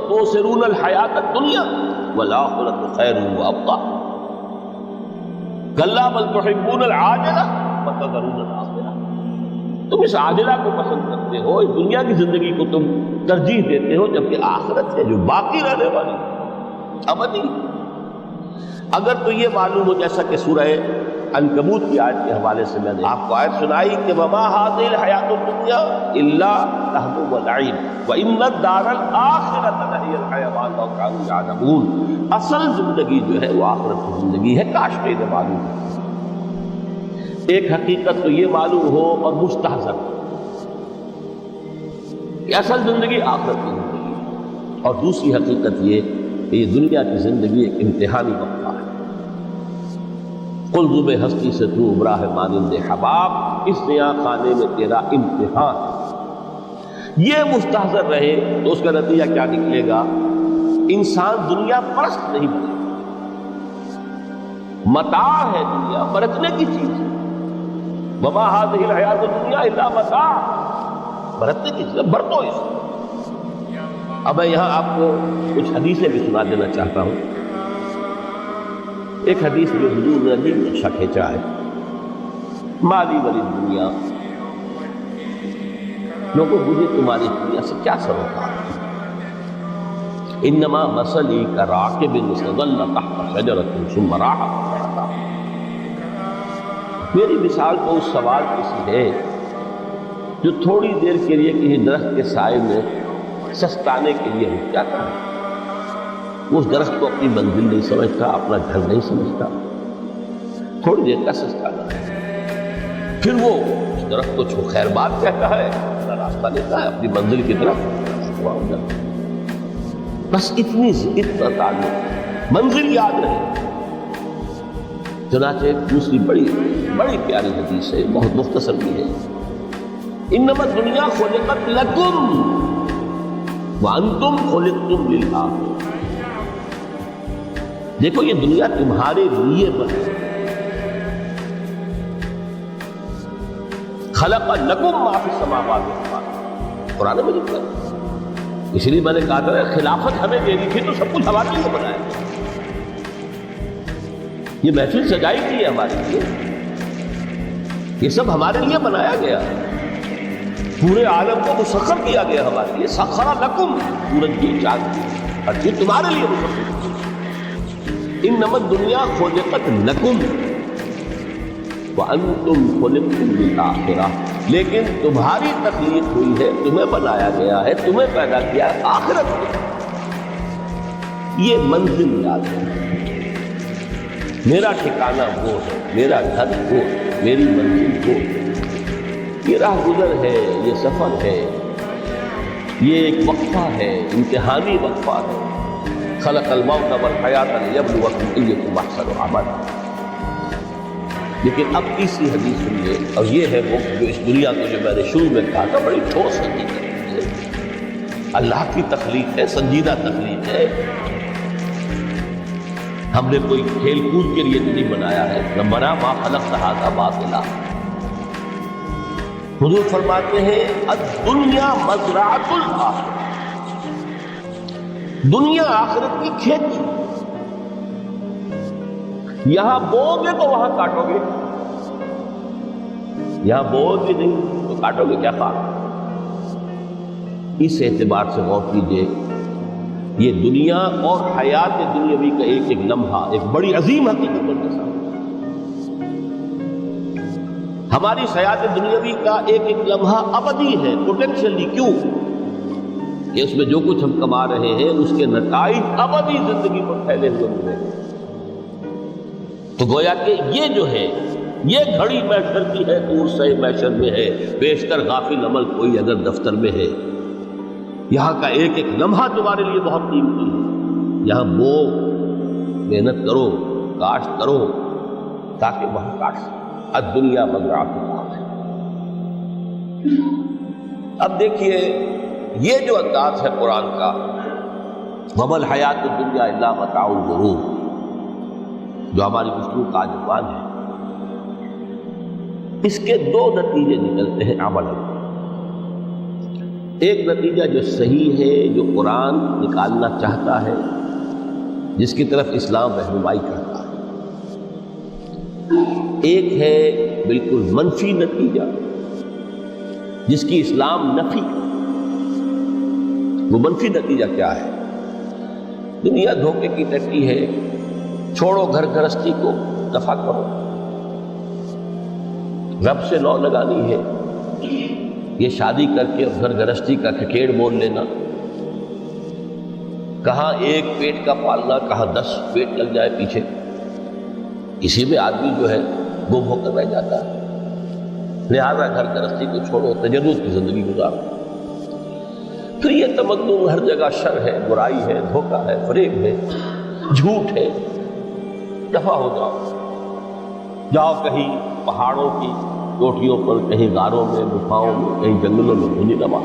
تؤثرون الحیات الدنیا والآخرۃ خیر وابقیٰ کلا بل تحبون العاجلہ وتذرون الآخرہ، تم اس عاجلہ کو پسند کرتے ہو، اس دنیا کی زندگی کو تم ترجیح دیتے ہو، جبکہ آخرت ہے جو باقی رہنے والی ابدی۔ اگر تو یہ معلوم ہو، جیسا کہ سورہ عنکبوت کی آیت کے حوالے سے میں نے آپ کو آیت سنائی کہ وما هذه الحیات الدنیا الا لہو ولعب وان الدار الاخرۃ لہی الحیوان لو کانوا یعلمون، اصل زندگی جو ہے وہ آخرت کی زندگی ہے، کاش کہ انہیں معلوم ہو۔ ایک حقیقت تو یہ معلوم ہو اور مستحضر کہ اصل زندگی آخرت کی زندگی ہے، اور دوسری حقیقت یہ کہ یہ دنیا کی زندگی ایک امتحانی وقفہ ہے۔ قلزم ہستی سے تو ابراہ مانند حباب، اس نیا خانے میں تیرا امتحان، یہ مستحضر رہے تو اس کا نتیجہ کیا نکلے گا؟ انسان دنیا پرست نہیں بنے گا۔ متاع ہے دنیا، برتنے کی چیز ہے۔ وما هذه الحیات الدنیا الا متاع، برتنے کی چیز ہے، برتو اس۔ اب میں یہاں آپ کو کچھ حدیثیں بھی سنا دینا چاہتا ہوں۔ ایک حدیث جو حضور نے عجیب نقشہ کھینچا ہے، مالی ولی دنیا، لوگوں مجھے تمہاری دنیا سے کیا سروکار ہے؟ انما مثلی کراکب استظل تحت شجرۃ ثم راح، میری مثال تو اس سوال کسی ہے جو تھوڑی دیر کے لیے کسی درخت کے سائے میں سستانے کے لیے رک جاتا ہے۔ اس درخت کو اپنی منزل نہیں سمجھتا، اپنا گھر نہیں سمجھتا، تھوڑی دیر کا سستانا ہے، پھر وہ اس درخت کو چھو خیر بات کہتا ہے، اپنا راستہ لیتا ہے اپنی منزل کی طرف، وہاں جاتا ہے۔ بس اتنا تعلق، منزل یاد رہے۔ چنانچہ دوسری بڑی پیاری حدیث ہے، بہت مختصر بھی ہے، انما الدنیا خلقت لکم وانتم خلقتم للآخرہ، دیکھو یہ دنیا تمہارے لیے بنی، خلق لکم ما فی السماوات والارض، قرآن میں لکھا ہے۔ اس لیے میں نے کہا تھا خلافت ہمیں دینی تھی تو سب کچھ ہمارے لیے بنایا، یہ محفل سجائی تھی ہے ہمارے لیے، یہ سب ہمارے لیے بنایا گیا، پورے عالم کو مسخر کیا گیا ہمارے لیے، سخر لکم، سورج کی چاند کی اور یہ تمہارے لیے مسخر کی۔ انما الدنیا خلقت لکم وانتم خلقتم للآخرہ، لیکن تمہاری تخلیق ہوئی ہے، تمہیں بنایا گیا ہے، تمہیں پیدا کیا ہے آخرت میں۔ یہ منزل یاد ہے، میرا ٹھکانہ وہ ہے، میرا گھر وہ ہے، میری منزل وہ ہے، یہ راہ گزر ہے، یہ سفر ہے، یہ ایک وقفہ ہے، امتحانی وقفہ ہے۔ خلق الموت والحیات لیبلوکم ایکم احسن عملا۔ لیکن اب تیسری حدیث سنیے، اور یہ ہے وہ جو اس دنیا کو جو میں نے شروع میں کہا تھا بڑی ٹھوس حقیقت ہے، اللہ کی تخلیق ہے، سنجیدہ تخلیق ہے، ہم نے کوئی کھیل کود کے لیے نہیں بنایا ہے، نہ بنا ما خلقت ھذا باطلا۔ حضور فرماتے ہیں الدنیا مزرعۃ الآخرہ، دنیا آخرت کی کھیتی، یہاں بو گے تو وہاں کاٹو گے، یہاں بو گے نہیں تو کاٹو گے کیا خاک۔ اس اعتبار سے غور کیجیے، یہ دنیا اور حیات دنیاوی کا ایک ایک لمحہ ایک بڑی عظیم حقیقت کے ساتھ، ہماری حیات دنیاوی کا ایک ایک لمحہ ابدی ہے، پوٹینشلی، کیوں کہ اس میں جو کچھ ہم کما رہے ہیں اس کے نتائج ابدی زندگی پر پھیلے ہوئے ملے ہیں۔ تو گویا کہ یہ جو ہے یہ گھڑی محشر کی ہے، دور سے محشر میں ہے، بیشتر غافل عمل کوئی اگر دفتر میں ہے، یہاں کا ایک ایک لمحہ تمہارے لیے بہت قیمتی ہے، یہاں بو، محنت کرو، کاشت کرو تاکہ وہاں کاٹ سکو۔ الدنیا مزرعۃ الآخرہ۔ اب دیکھیے یہ جو انداز ہے قرآن کا، وما الحیات الدنیا الا متاع الغرور، جو ہماری گفتگو کا عنوان ہے، اس کے دو نتیجے نکلتے ہیں عمل۔ ایک نتیجہ جو صحیح ہے، جو قرآن نکالنا چاہتا ہے، جس کی طرف اسلام رہنمائی کرتا ہے، ایک ہے بالکل منفی نتیجہ جس کی اسلام نفی کرتا ہے۔ وہ منفی نتیجہ کیا ہے؟ دنیا دھوکے کی ٹٹی ہے، چھوڑو گھر گرہستی کو، دفع کرو، رب سے لو لگانی ہے۔ یہ شادی کر کے گھر گرہستی کا کھکیڑ بول لینا، کہاں ایک پیٹ کا پالنا، کہاں 10 پیٹ لگ جائے پیچھے، اسی میں آدمی جو ہے گم ہو کر رہ جاتا ہے۔ لہذا گھر گرہستی کو چھوڑو، تجرد کی زندگی گزارو۔ تو یہ تمدن ہر جگہ شر ہے، برائی ہے، دھوکہ ہے، فریب ہے، جھوٹ ہے، دفع ہو جاؤ۔ جاؤ کہیں پہاڑوں کی چوٹیوں پر، کہیں غاروں میں، گفاؤں میں، کہیں جنگلوں میں انہیں دبا۔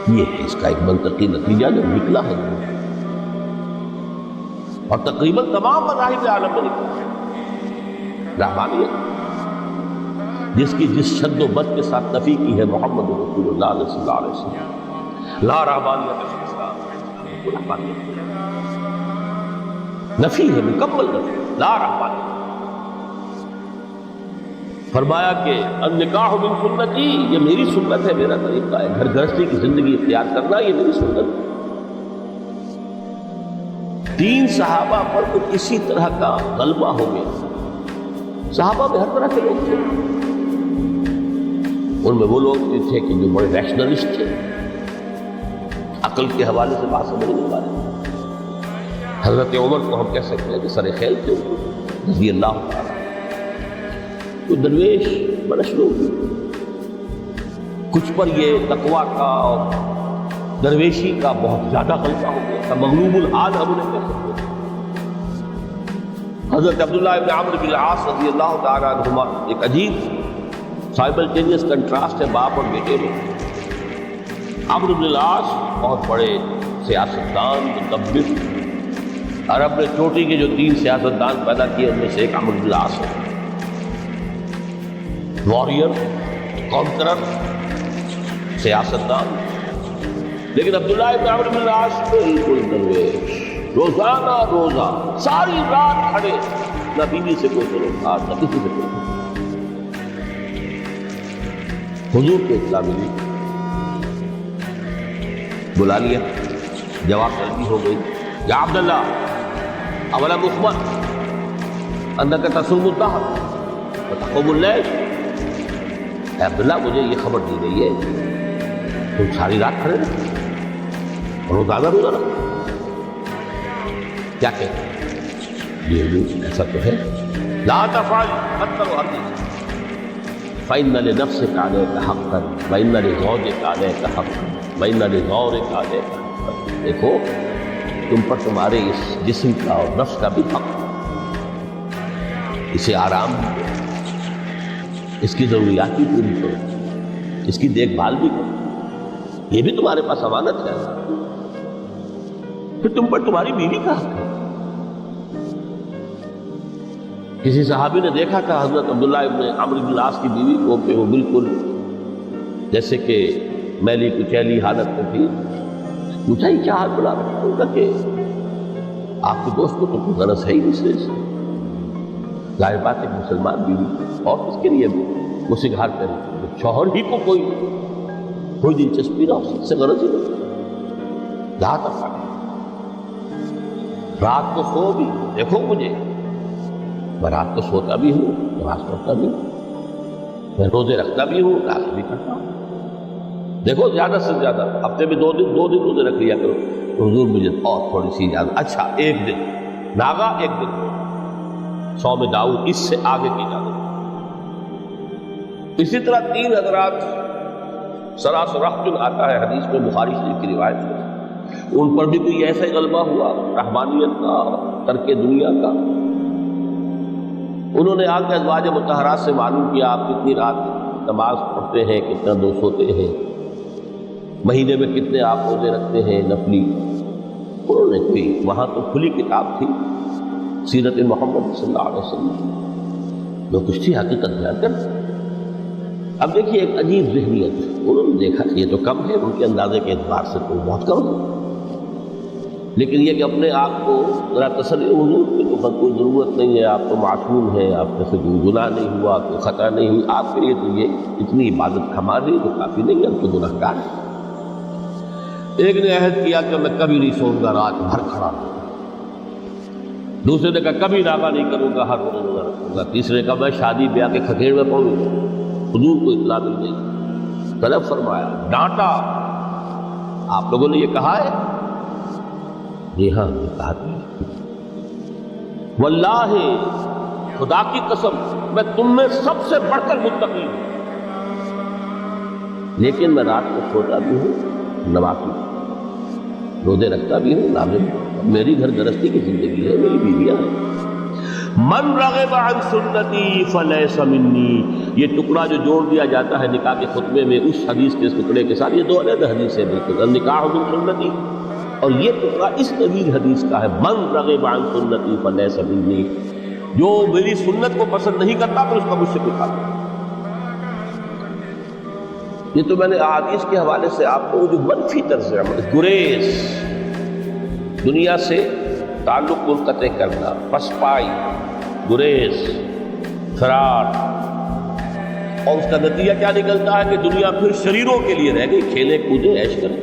یہ ہے اس کا ایک منطقی نتیجہ جو نکلا ہے، اور تقریباً تمام مذاہب عالم میں نکلا ہے۔ رحمانیت جس کی جس شد و بد کے ساتھ نفی کی ہے محمد رسول اللہ صلی اللہ علیہ وسلم، لا رحمانیت فی الاسلام، وہ رحمانیت نفی ہے، مکمل نفی، لا رحمانیت۔ فرمایا کہ النکاح من سنتی، یہ میری سنت ہے، میرا طریقہ ہے، گھر گرہستی کی زندگی اختیار کرنا یہ میری سنت ہے۔ 3 صحابہ پر تو کسی طرح کا غلبہ ہو گیا۔ صحابہ میں ہر طرح کے لوگ تھے، ان میں وہ لوگ بھی تھے کہ جو بڑے ریشنلسٹ تھے، عقل کے حوالے سے بات سمجھنے والے۔ حضرت عمر کو ہم کہہ سکتے ہیں کہ سر خیل تھے رضی اللہ تعالیٰ۔ تو درویش بدشلوق، کچھ پر یہ تقویٰ کا اور درویشی کا بہت زیادہ غلبہ ہو گیا تھا، مغلوب الحال ہم انہیں کہہ سکتے ہیں۔ حضرت عبداللہ ابن عمرو بن العاص رضی اللہ تعالیٰ عنہما، ایک عجیب سائملٹینیس کنٹراسٹ ہے باپ اور بیٹے میں۔ عمرو بن العاص بہت بڑے سیاستدان، مدبر، عرب نے چوٹی کے جو 3 سیاستدان پیدا کیے ان میں سے ایک عمرو بن العاص ہے۔ واریر، کانکرر، سیاستدان۔ لیکن عبداللہ ابن عمرو بن العاص بالکل درویش، روزانہ روزہ ساری رات کھڑے، نہ بیوی سے کوئی تعلقات، نہ کسی سے کوئی۔ حضور کو اطلاع ملی، بلا لیا، جواب طلبی ہو گئی، یا عبداللہ اولم اخبر انک تصوم الدہر وتقوم اللیل، اے عبداللہ مجھے یہ خبر دی گئی ہے تم ساری رات کھڑے رہے اور روزانہ روزہ رکھو، کیا کہتے ہیں؟ یہ ایسا تو ہے، لا تفعل مت کرو ہر چیز، فإن لنفسك عليك حقا وإن لزوجك عليك حقا وإن لزورك عليك حقا۔ دیکھو تم پر تمہارے اس جسم کا اور نفس کا بھی حق، اسے آرام بھی دو، اس کی ضروریات بھی پوری کرو، اس کی دیکھ بھال بھی کرو، یہ بھی تمہارے پاس امانت ہے۔ پھر تم پر تمہاری بیوی کا حق ہے۔ کسی صحابی نے دیکھا تھا حضرت عبداللہ ابن عمرو بن العاص کی بیوی کو کہ وہ بالکل جیسے کہ میلی کچیلی حالت میں تھی۔ پوچھا ہی کیا حال بنا رہا ہے؟ کہ آپ کے دوست کو تو کوئی غرض ہے ہی نہیں سے، ظاہر بات ہے مسلمان بیوی اور اس کے لیے وہ سگار کرے، شوہر ہی کو کوئی دلچسپی نہ ہو، اس سے غرض ہی نہیں۔ رات رات کو سو بھی، دیکھو مجھے میں رات کو سوتا بھی ہوں، نماز پڑھتا بھی ہوں، میں روزے رکھتا بھی ہوں، نماز بھی کرتا ہوں۔ دیکھو زیادہ سے زیادہ ہفتے میں 2 دن روزے رکھ لیا کرو، تو حضور مجھے اور تھوڑی سی اجازت، اچھا 1 دن ناغا 1 دن صوم داؤد، اس سے آگے کی اجازت۔ اسی طرح 3 حضرات سراسر رحمت آتا ہے حدیث میں، بخاری شریف کی روایت ہے، ان پر بھی کوئی ایسا ہی غلبہ ہوا رحمانیت کا، ترک دنیا کا۔ انہوں نے آ کے ازواج مطہرات سے معلوم کیا آپ کتنی رات نماز پڑھتے ہیں، کتنا دو سوتے ہیں، مہینے میں کتنے آپ روزے رکھتے ہیں نفلی۔ انہوں نے کوئی وہاں تو کھلی کتاب تھی سیرت محمد صلی اللہ علیہ وسلم، جو کچھ تھی حقیقت بیان کر، اب دیکھیے ایک عجیب ذہنیت، انہوں نے دیکھا یہ تو کم ہے، ان کے اندازے کے اعتبار سے تو بہت کم ہے، لیکن یہ کہ اپنے آپ کو ذرا تسلی حضور کی تو کوئی ضرورت نہیں ہے، آپ تو معصوم ہیں، آپ سے کوئی گناہ نہیں ہوا، کوئی خطا نہیں ہوئی، آپ کے لیے تو یہ اتنی عبادت کما رہی تو کافی نہیں ہے، ہم تو گناہ گار ہیں۔ ایک نے عہد کیا کہ میں کبھی نہیں سوؤں گا، رات بھر کھڑا رہوں گا، دوسرے نے کہا کبھی ناغہ نہیں کروں گا، ہر روز روزہ رکھوں گا، تیسرے نے کہا میں شادی بیاہ کے کھکیڑ میں پڑوں گا، حضور کو اطلاع مل گئی، طلب فرمایا، ڈانٹا، آپ لوگوں نے یہ کہا ہے؟ جی ہاں یہ کہا تھا، واللہ خدا کی قسم میں تم میں سب سے بڑھ کر متقی ہوں، لیکن میں رات کو سوتا بھی ہوں، نوافل روزے رکھتا بھی ہوں، نازل میری گھر گرستی کی زندگی ہے، میری بیویاں ہیں۔ من رغب عن سنتی فلیس منی، یہ ٹکڑا جو جوڑ دیا جاتا ہے نکاح کے خطبے میں اس حدیث کے اس ٹکڑے کے ساتھ، یہ دو علیحدہ حدیث ہے بالکل، نکاح من سنتی، اور یہ ٹکڑا اس طویل حدیث کا ہے، من رغب عن سنتی فلیس منی، جو میری سنت کو پسند نہیں کرتا پھر اس کا مجھ سے کوئی تعلق نہیں۔ یہ تو میں نے احادیث کے حوالے سے آپ کو جو منفی طرز عمل، گریز، دنیا سے تعلق منقطع کرنا، پسپائی، گریز، فرار، اور اس کا نتیجہ کیا نکلتا ہے کہ دنیا پھر شریروں کے لیے رہ گئی، کھیلے کودے عیش کریں۔